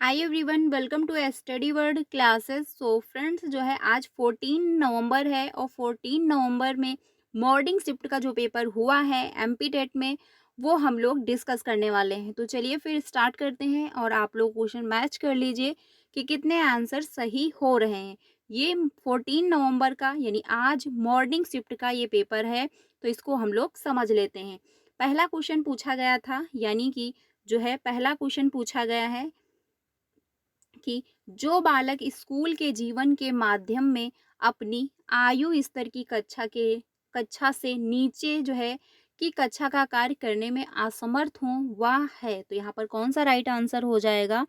Hi everyone, welcome to study world classes. So friends, जो है आज 14 नवंबर है और 14 नवंबर में मॉर्निंग शिफ्ट का जो पेपर हुआ है एमपी टेट में, वो हम लोग डिस्कस करने वाले हैं। तो चलिए फिर स्टार्ट करते हैं और आप लोग क्वेश्चन मैच कर लीजिए कि कितने आंसर सही हो रहे हैं। ये 14 नवंबर का यानी आज मॉर्निंग शिफ्ट का ये पेपर है, तो इसको हम लोग समझ लेते हैं। पहला क्वेश्चन पूछा गया था, यानी कि जो है पहला क्वेश्चन पूछा गया है कि जो बालक स्कूल के जीवन के माध्यम में अपनी आयु स्तर की कक्षा से नीचे जो है कि कक्षा का कार्य करने में असमर्थ हों वह है। तो यहाँ पर कौन सा राइट आंसर हो जाएगा?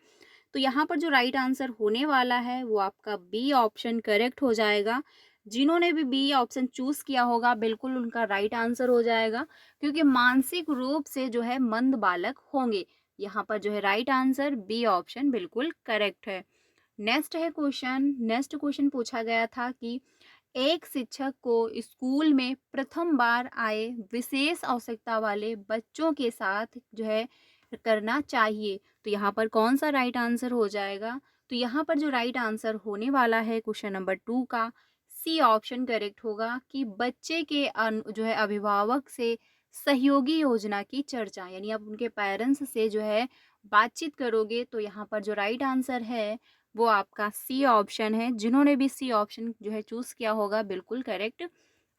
तो यहाँ पर जो राइट आंसर होने वाला है वो आपका बी ऑप्शन करेक्ट हो जाएगा। जिन्होंने भी बी ऑप्शन चूज किया होगा बिल्कुल उनका राइट आंसर हो जाएगा, क्योंकि मानसिक रूप से जो है मंद बालक होंगे। यहाँ पर जो है राइट आंसर बी ऑप्शन बिल्कुल करेक्ट है। नेक्स्ट क्वेश्चन पूछा गया था कि एक शिक्षक को स्कूल में प्रथम बार आए विशेष आवश्यकता वाले बच्चों के साथ जो है करना चाहिए। तो यहाँ पर कौन सा राइट आंसर हो जाएगा? तो यहाँ पर जो राइट आंसर होने वाला है क्वेश्चन नंबर 2 का सी ऑप्शन करेक्ट होगा कि बच्चे के जो है अभिभावक से सहयोगी योजना की चर्चा, यानी आप उनके पेरेंट्स से जो है बातचीत करोगे। तो यहाँ पर जो राइट आंसर है वो आपका सी ऑप्शन है। जिन्होंने भी सी ऑप्शन जो है चूज किया होगा बिल्कुल करेक्ट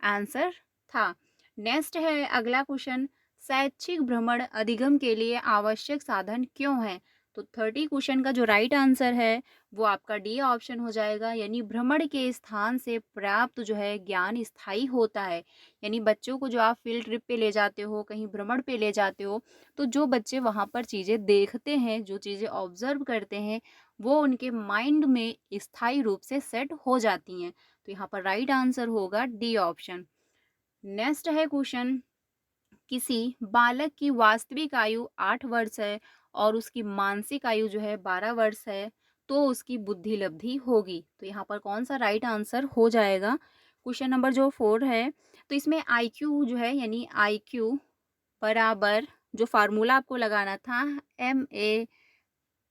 आंसर था। नेक्स्ट है अगला क्वेश्चन, शैक्षिक भ्रमण अधिगम के लिए आवश्यक साधन क्यों है? तो 30 क्वेश्चन का जो राइट आंसर है वो आपका डी ऑप्शन हो जाएगा, यानी भ्रमण के स्थान से प्राप्त जो है ज्ञान स्थायी होता है। यानी बच्चों को जो आप फील्ड ट्रिप पे ले जाते हो, कहीं भ्रमण पे ले जाते हो, तो जो बच्चे वहाँ पर चीज़ें देखते हैं, जो चीज़ें ऑब्जर्व करते हैं, वो उनके माइंड में स्थायी रूप से सेट हो जाती हैं। तो यहाँ पर राइट आंसर होगा डी ऑप्शन। नेक्स्ट है क्वेश्चन, किसी बालक की वास्तविक आयु 8 वर्ष है और उसकी मानसिक आयु जो है 12 वर्ष है, तो उसकी बुद्धि लब्धि होगी। तो यहाँ पर कौन सा राइट आंसर हो जाएगा? क्वेश्चन नंबर जो 4 है, तो इसमें आईक्यू जो है यानी आईक्यू बराबर जो फार्मूला आपको लगाना था MA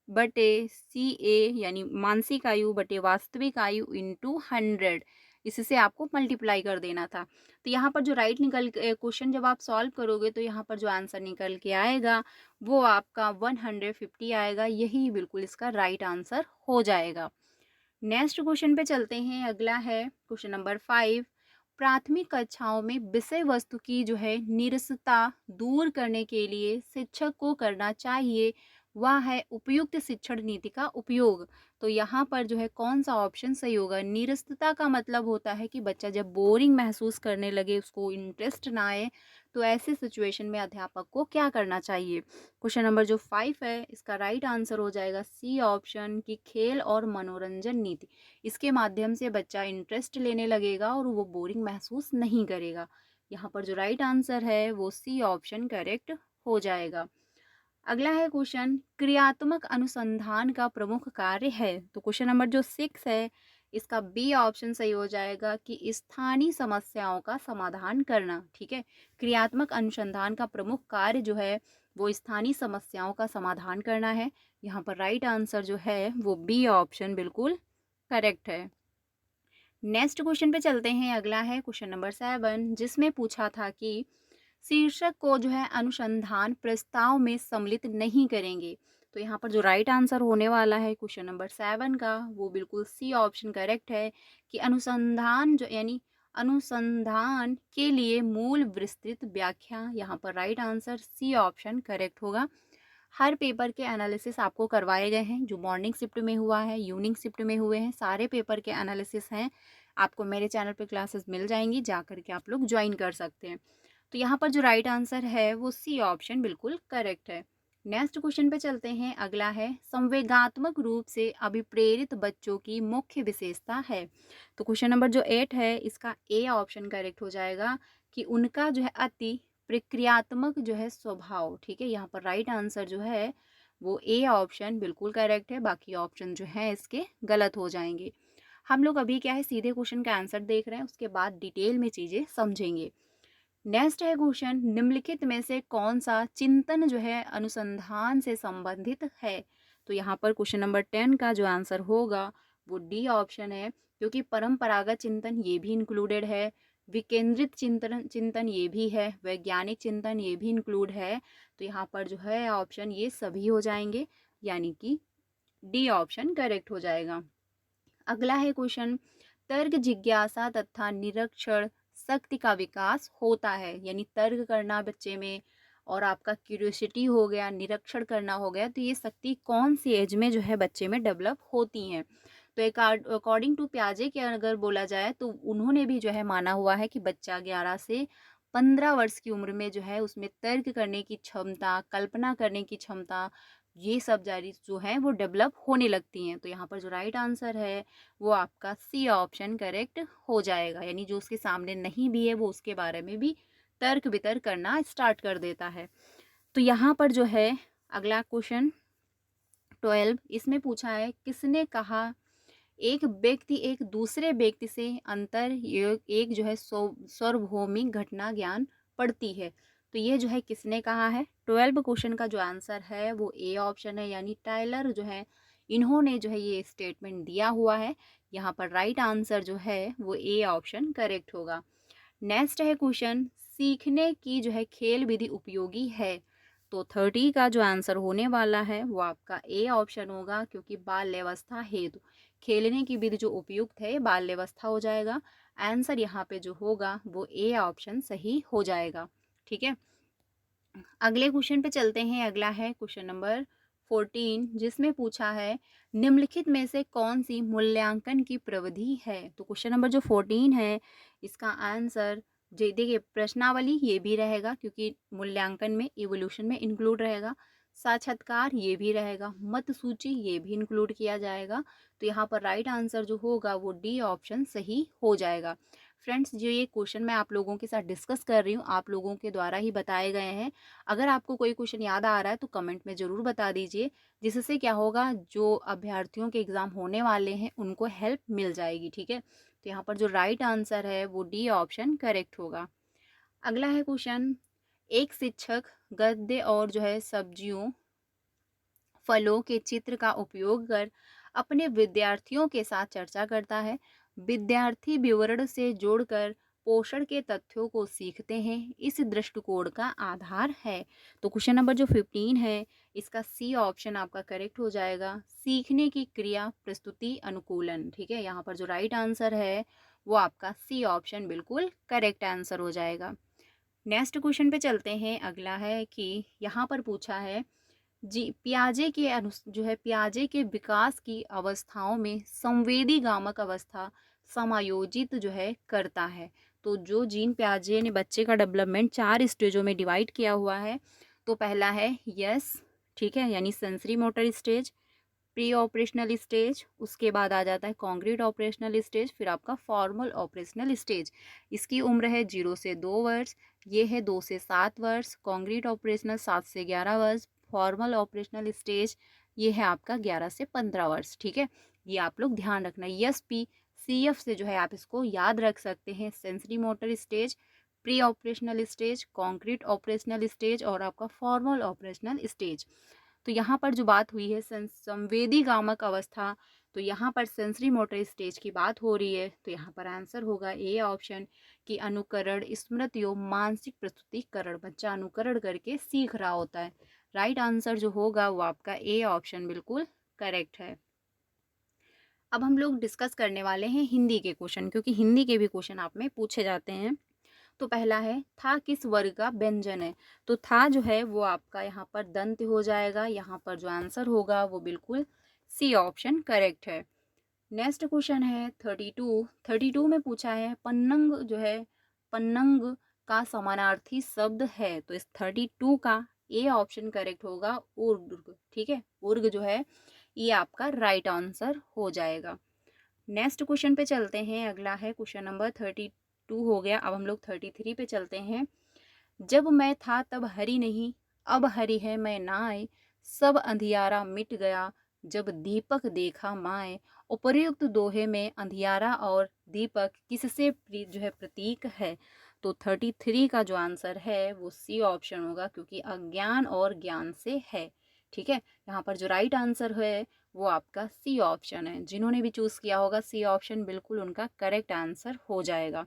बटे CA, यानी मानसिक आयु बटे वास्तविक आयु इंटू 100, इससे आपको मल्टीप्लाई कर देना था। तो यहाँ पर जो राइट निकल क्वेश्चन जब आप सॉल्व करोगे तो यहाँ पर जो आंसर निकल के आएगा वो आपका 150 आएगा। यही बिल्कुल इसका राइट आंसर हो जाएगा। नेक्स्ट क्वेश्चन पे चलते हैं। अगला है क्वेश्चन नंबर 5, प्राथमिक कक्षाओं में विषय वस्तु की जो है नीरसता दूर करने के लिए शिक्षक को करना चाहिए वह है उपयुक्त शिक्षण नीति का उपयोग। तो यहाँ पर जो है कौन सा ऑप्शन सही होगा? निरस्तता का मतलब होता है कि बच्चा जब बोरिंग महसूस करने लगे, उसको इंटरेस्ट ना आए, तो ऐसे सिचुएशन में अध्यापक को क्या करना चाहिए? क्वेश्चन नंबर जो 5 है इसका राइट आंसर हो जाएगा सी ऑप्शन की खेल और मनोरंजन नीति। इसके माध्यम से बच्चा इंटरेस्ट लेने लगेगा और वो बोरिंग महसूस नहीं करेगा। यहाँ पर जो राइट आंसर है वो सी ऑप्शन करेक्ट हो जाएगा। अगला है क्वेश्चन, क्रियात्मक अनुसंधान का प्रमुख कार्य है। तो क्वेश्चन नंबर जो 6 है इसका बी ऑप्शन सही हो जाएगा कि स्थानीय समस्याओं का समाधान करना। ठीक है, क्रियात्मक अनुसंधान का प्रमुख कार्य जो है वो स्थानीय समस्याओं का समाधान करना है। यहाँ पर राइट आंसर जो है वो बी ऑप्शन बिल्कुल करेक्ट है। नेक्स्ट क्वेश्चन पे चलते हैं। अगला है क्वेश्चन नंबर 7, जिसमें पूछा था कि शीर्षक को जो है अनुसंधान प्रस्ताव में सम्मिलित नहीं करेंगे। तो यहाँ पर जो राइट आंसर होने वाला है क्वेश्चन नंबर 7 का वो बिल्कुल सी ऑप्शन करेक्ट है कि अनुसंधान जो यानी अनुसंधान के लिए मूल विस्तृत व्याख्या। यहाँ पर right answer C option correct होगा। हर पेपर के एनालिसिस आपको करवाए गए हैं, जो मॉर्निंग शिफ्ट में हुआ है, इवनिंग शिफ्ट में हुए हैं, सारे पेपर के एनालिसिस हैं। आपको मेरे चैनल पे क्लासेस मिल जाएंगी, जा करके आप लोग ज्वाइन कर सकते हैं। तो यहाँ पर जो राइट आंसर है वो सी ऑप्शन बिल्कुल करेक्ट है। नेक्स्ट क्वेश्चन पे चलते हैं। अगला है, संवेगात्मक रूप से अभिप्रेरित बच्चों की मुख्य विशेषता है। तो क्वेश्चन नंबर जो 8 है इसका ए ऑप्शन करेक्ट हो जाएगा कि उनका जो है अति प्रक्रियात्मक जो है स्वभाव। ठीक है, यहाँ पर राइट आंसर जो है वो ए ऑप्शन बिल्कुल करेक्ट है, बाकी ऑप्शन जो है इसके गलत हो जाएंगे। हम लोग अभी क्या है सीधे क्वेश्चन का आंसर देख रहे हैं, उसके बाद डिटेल में चीज़ें समझेंगे। नेक्स्ट है क्वेश्चन, निम्नलिखित में से कौन सा चिंतन जो है अनुसंधान से संबंधित है? तो यहाँ पर क्वेश्चन नंबर 10 का जो आंसर होगा वो डी ऑप्शन है, क्योंकि परंपरागत चिंतन ये भी इंक्लूडेड है, विकेंद्रित चिंतन चिंतन ये भी है, वैज्ञानिक चिंतन ये भी इंक्लूड है। तो यहाँ पर जो है ऑप्शन ये सभी हो जाएंगे, यानी कि डी ऑप्शन करेक्ट हो जाएगा। अगला है क्वेश्चन, तर्क जिज्ञासा तथा निरीक्षण शक्ति का विकास होता है, यानी तर्क करना बच्चे में और आपका क्यूरियोसिटी हो गया, निरीक्षण करना हो गया, तो ये शक्ति कौन सी एज में जो है बच्चे में डेवलप होती हैं। तो एक अकॉर्डिंग टू पियाजे के अगर बोला जाए तो उन्होंने भी जो है माना हुआ है कि बच्चा 11 से 15 वर्ष की उम्र में जो है उसमें तर्क करने की क्षमता, कल्पना करने की क्षमता, ये सब जारी जो है वो डेवलप होने लगती हैं। तो यहाँ पर जो राइट आंसर है वो आपका सी ऑप्शन करेक्ट हो जाएगा, यानी जो उसके सामने नहीं भी है वो उसके बारे में भी तर्क वितर्क करना स्टार्ट कर देता है। तो यहाँ पर जो है अगला क्वेश्चन 12, इसमें पूछा है किसने कहा एक व्यक्ति एक दूसरे व्यक्ति से अंतर एक जो है सार्वभौमिक घटना ज्ञान पड़ती है। तो ये जो है किसने कहा है, 12 क्वेश्चन का जो आंसर है वो ए ऑप्शन है, यानी टाइलर जो है इन्होंने जो है ये स्टेटमेंट दिया हुआ है। यहाँ पर राइट आंसर जो है वो ए ऑप्शन करेक्ट होगा। नेक्स्ट है क्वेश्चन, सीखने की जो है खेल विधि उपयोगी है। तो 30 का जो आंसर होने वाला है वो आपका ए ऑप्शन होगा, क्योंकि बाल्यावस्था हेतु खेलने की विधि जो उपयुक्त है बाल्यावस्था हो जाएगा। आंसर यहाँ पे जो होगा वो ए ऑप्शन सही हो जाएगा। ठीक है, अगले क्वेश्चन पे चलते हैं। अगला है क्वेश्चन नंबर 14, जिसमें पूछा है निम्नलिखित में से कौन सी मूल्यांकन की प्रविधि है। तो क्वेश्चन नंबर जो 14 है इसका आंसर देखिए प्रश्नावली ये भी रहेगा, क्योंकि मूल्यांकन में इवोल्यूशन में इंक्लूड रहेगा, साक्षात्कार ये भी रहेगा, मत सूची ये भी इंक्लूड किया जाएगा। तो यहाँ पर राइट आंसर जो होगा वो डी ऑप्शन सही हो जाएगा। फ्रेंड्स, जो ये क्वेश्चन मैं आप लोगों के साथ डिस्कस कर रही हूँ आप लोगों के द्वारा ही बताए गए हैं। अगर आपको कोई क्वेश्चन याद आ रहा है तो कमेंट में ज़रूर बता दीजिए, जिससे क्या होगा जो अभ्यर्थियों के एग्ज़ाम होने वाले हैं उनको हेल्प मिल जाएगी। ठीक है, तो यहाँ पर जो राइट आंसर है वो डी ऑप्शन करेक्ट होगा। अगला है क्वेश्चन, एक शिक्षक गद्य और जो है सब्जियों फलों के चित्र का उपयोग कर अपने विद्यार्थियों के साथ चर्चा करता है। विद्यार्थी विवरण से जोड़कर पोषण के तथ्यों को सीखते हैं, इस दृष्टिकोण का आधार है। तो क्वेश्चन नंबर जो 15 है इसका सी ऑप्शन आपका करेक्ट हो जाएगा, सीखने की क्रिया प्रस्तुति अनुकूलन। ठीक है, यहाँ पर जो राइट आंसर है वो आपका सी ऑप्शन बिल्कुल करेक्ट आंसर हो जाएगा। नेक्स्ट क्वेश्चन पे चलते हैं। अगला है कि यहाँ पर पूछा है जी पियाजे के जो है पियाजे के विकास की अवस्थाओं में संवेदी गामक अवस्था समायोजित जो है करता है। तो जो जीन पियाजे ने बच्चे का डेवलपमेंट 4 स्टेजों में डिवाइड किया हुआ है। तो पहला है यस, ठीक है, यानी sensory motor stage, pre operational stage, उसके बाद आ जाता है कॉन्क्रीट ऑपरेशनल स्टेज, फिर आपका फॉर्मल ऑपरेशनल स्टेज। इसकी उम्र है 0 से 2 वर्ष, ये है 2 से 7 वर्ष, कॉन्क्रीट ऑपरेशनल 7 से 11 वर्ष, फॉर्मल ऑपरेशनल स्टेज ये है आपका 11 से 15 वर्ष। ठीक है, ये आप लोग ध्यान रखना। एस पी सी एफ से जो है आप इसको याद रख सकते हैं, sensory motor stage, pre operational stage, concrete operational stage और आपका फॉर्मल ऑपरेशनल स्टेज। तो यहाँ पर जो बात हुई है संवेदी गामक अवस्था, तो यहाँ पर सेंसरी मोटर स्टेज की बात हो रही है। तो यहाँ पर आंसर होगा ए ऑप्शन कि अनुकरण, स्मृति और मानसिक प्रस्तुतिकरण, बच्चा अनुकरण करके सीख रहा होता है। राइट आंसर जो होगा वो आपका ए ऑप्शन बिल्कुल करेक्ट है। अब हम लोग डिस्कस करने वाले हैं हिंदी के क्वेश्चन, क्योंकि हिंदी के भी क्वेश्चन आप में पूछे जाते हैं। तो पहला है था किस वर्ग का व्यंजन है। तो था जो है वो आपका यहाँ पर दंत हो जाएगा। यहाँ पर जो आंसर होगा वो बिल्कुल सी ऑप्शन करेक्ट है। नेक्स्ट क्वेश्चन है 32 में पूछा है पन्नंग जो है पन्नंग का समानार्थी शब्द है। तो इस 32 का ए ऑप्शन करेक्ट होगा उर्ग। ठीक है, उर्ग जो है ये आपका राइट आंसर हो जाएगा। नेक्स्ट क्वेश्चन पे चलते हैं। अगला है क्वेश्चन नंबर 32 हो गया। अब हम लोग 33 पे चलते हैं। जब मैं था तब हरी नहीं, अब हरी है मैं ना आए, सब अंधियारा मिट गया, जब दीपक देखा माए। उपर्युक्त दोहे में अंधियारा और दीपक किससे जो है प्रतीक है। तो 33 का जो आंसर है वो सी ऑप्शन होगा, क्योंकि अज्ञान और ज्ञान से है। ठीक है, यहाँ पर जो राइट आंसर है वो आपका सी ऑप्शन है। जिन्होंने भी चूज़ किया होगा सी ऑप्शन बिल्कुल उनका करेक्ट आंसर हो जाएगा।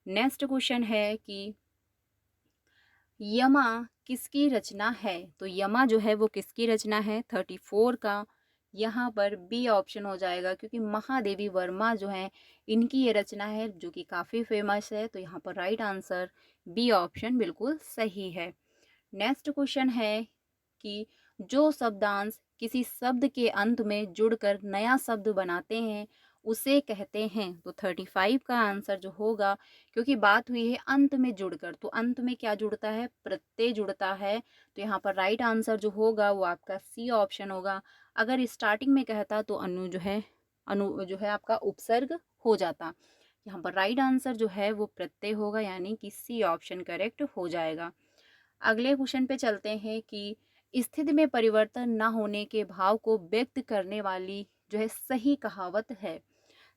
नेक्स्ट क्वेश्चन है कि यमा किसकी रचना है? तो यमा जो है वो किसकी रचना है? 34 का यहाँ पर बी ऑप्शन हो जाएगा, क्योंकि महादेवी वर्मा जो है इनकी ये रचना है जो कि काफ़ी फेमस है। तो यहाँ पर राइट आंसर बी ऑप्शन बिल्कुल सही है। नेक्स्ट क्वेश्चन है कि जो शब्दांश किसी शब्द के अंत में जुड़कर नया शब्द बनाते हैं उसे कहते हैं। तो 35 का आंसर जो होगा, क्योंकि बात हुई है अंत में जुड़कर, तो अंत में क्या जुड़ता है? प्रत्यय जुड़ता है। तो यहाँ पर राइट आंसर जो होगा वो आपका सी ऑप्शन होगा। अगर स्टार्टिंग में कहता तो अनु जो है आपका उपसर्ग हो जाता। यहाँ पर राइट आंसर जो है वो प्रत्यय होगा, यानी कि सी ऑप्शन करेक्ट हो जाएगा। अगले क्वेश्चन पे चलते हैं कि स्थिति में परिवर्तन न होने के भाव को व्यक्त करने वाली जो है सही कहावत है।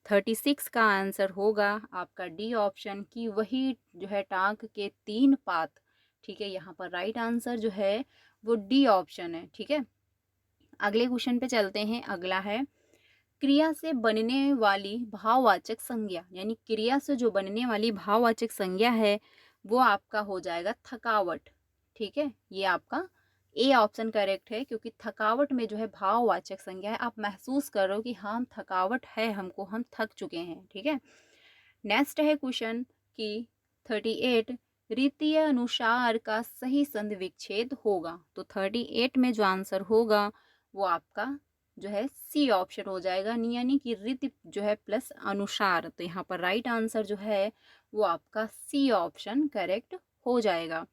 36 का आंसर होगा आपका डी ऑप्शन की वही जो है टांग के 3 पात। ठीक है, यहाँ पर राइट आंसर जो है वो डी ऑप्शन है। ठीक है, अगले क्वेश्चन पे चलते हैं। अगला है क्रिया से बनने वाली भाववाचक संज्ञा, यानी क्रिया से जो बनने वाली भाववाचक संज्ञा है वो आपका हो जाएगा थकावट। ठीक है, ये आपका ए ऑप्शन करेक्ट है, क्योंकि थकावट में जो है भाववाचक संज्ञा है। आप महसूस कर रहे हो कि हाँ थकावट है हमको, हम थक चुके हैं। ठीक है, नेक्स्ट है क्वेश्चन कि 38 रीतीय अनुसार का सही संधि विच्छेद होगा। तो 38 में जो आंसर होगा वो आपका जो है सी ऑप्शन हो जाएगा, यानी कि रीति जो है प्लस अनुसार। तो यहाँ पर राइट आंसर जो है वो आपका सी ऑप्शन करेक्ट हो जाएगा।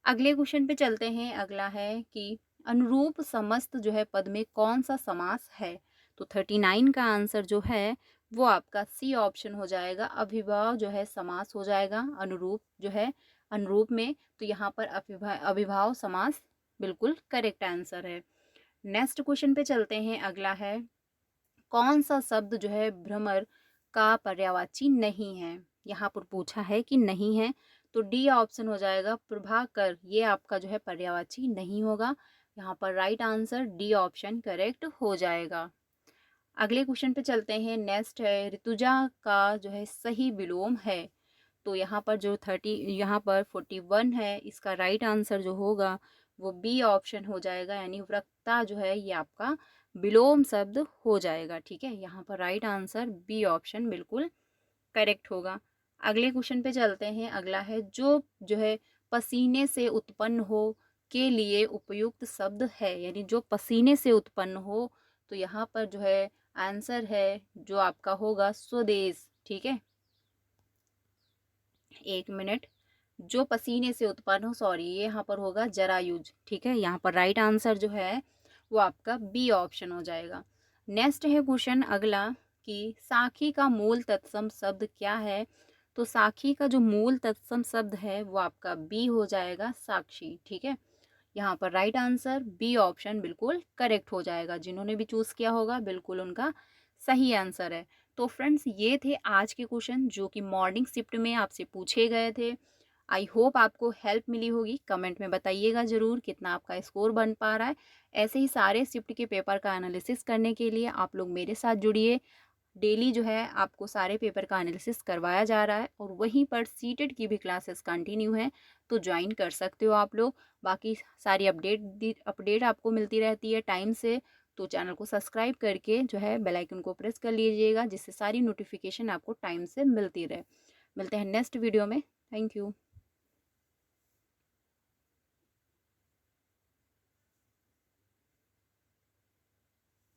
अगले क्वेश्चन पे चलते हैं। अगला है कि अनुरूप समस्त जो है पद में कौन सा समास है? तो 39 का आंसर जो है वो आपका सी ऑप्शन हो जाएगा। अभिभाव जो है समास हो जाएगा अनुरूप जो है अनुरूप में। तो यहाँ पर अभिभाव समास बिल्कुल करेक्ट आंसर है। नेक्स्ट क्वेश्चन पे चलते हैं। अगला है कौन सा शब्द जो है भ्रमर का पर्यायवाची नहीं है? यहाँ पर पूछा है कि नहीं है, तो डी ऑप्शन हो जाएगा प्रभाकर। ये आपका जो है पर्यायवाची नहीं होगा। यहाँ पर right answer D option correct हो जाएगा। अगले क्वेश्चन पे चलते हैं। नेक्स्ट है ऋतुजा का जो है सही विलोम है। तो यहाँ पर जो 41 है, इसका राइट आंसर जो होगा वो बी ऑप्शन हो जाएगा, यानी वक्ता जो है ये आपका विलोम शब्द हो जाएगा। ठीक है, यहाँ पर राइट आंसर बी ऑप्शन बिल्कुल करेक्ट होगा। अगले क्वेश्चन पे चलते हैं। अगला है जो है पसीने से उत्पन्न हो के लिए उपयुक्त शब्द है, यानी जो पसीने से उत्पन्न हो। तो यहाँ पर जो है आंसर है जो आपका होगा स्वदेश। ठीक है, एक मिनट, जो पसीने से उत्पन्न हो, सॉरी ये यहाँ पर होगा जरायुज। ठीक है, यहाँ पर राइट आंसर जो है वो आपका बी ऑप्शन हो जाएगा। नेक्स्ट है क्वेश्चन अगला कि साखी का मूल तत्सम शब्द क्या है? तो साखी का जो मूल तत्सम शब्द है वो आपका बी हो जाएगा साक्षी। ठीक है, यहाँ पर राइट आंसर बी ऑप्शन बिल्कुल करेक्ट हो जाएगा। जिन्होंने भी चूज़ किया होगा बिल्कुल उनका सही आंसर है। तो फ्रेंड्स ये थे आज के क्वेश्चन जो कि मॉर्निंग शिफ्ट में आपसे पूछे गए थे। आई होप आपको हेल्प मिली होगी। कमेंट में बताइएगा ज़रूर कितना आपका स्कोर बन पा रहा है। ऐसे ही सारे शिफ्ट के पेपर का एनालिसिस करने के लिए आप लोग मेरे साथ जुड़िए। डेली जो है आपको सारे पेपर का एनालिसिस करवाया जा रहा है, और वहीं पर सीटेट की भी क्लासेस कंटिन्यू हैं, तो ज्वाइन कर सकते हो आप लोग। बाकी सारी अपडेट आपको मिलती रहती है टाइम से। तो चैनल को सब्सक्राइब करके जो है बेल आइकन को प्रेस कर लीजिएगा, जिससे सारी नोटिफिकेशन आपको टाइम से मिलती रहे। मिलते हैं नेक्स्ट वीडियो में। Thank you.